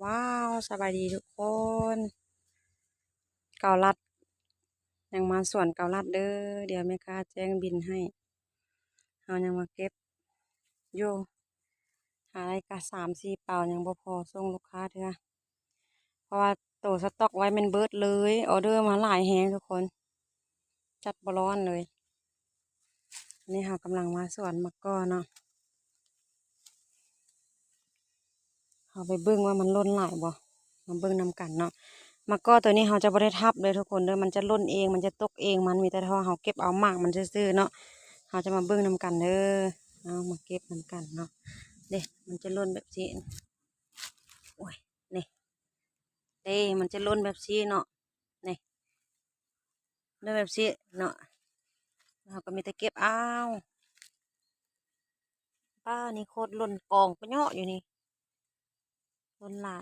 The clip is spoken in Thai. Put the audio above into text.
ว้าวสบายดีทุกคนเกาลัดยังมาสวนเกาลัดเด้อเดี๋ยวแม่ค้าแจ้งบินให้เอายังมาเก็บอยู่หาอะไรกะ3-4 เป่ายังบ่พอส่งลูกค้าเถอะเพราะว่าโตสต็อกไว้มันเบิดเลยออเดอร์มาหลายแฮงทุกคนจัดบ่ร้อนเลยนี่เรากำลังมาสวนมะกอเนาะเอาไปเบิ่งว่ามันล้นหลายบ่มาเบิ่งนำกันเนาะมะกอตัวนี้เราจะบ่ได้ทับเลยทุกคนเด้อมันจะล้นเองมันจะตกเองมันมีแต่ถ้าเราเก็บเอาหมากมันซื่อๆเนาะเราจะมาเบิ่งนำกันเด้อเอามาเก็บนำกันเนาะเด้มันจะล้นแบบนี้โอ้ยนี่เด้มันจะล้นแบบนี้เนาะนี่ล้นแบบนี้เนาะเราก็มีแต่เก็บเอาป้านี่โคตรล้นกองไปเนาะอยู่นี่ล้นหลาย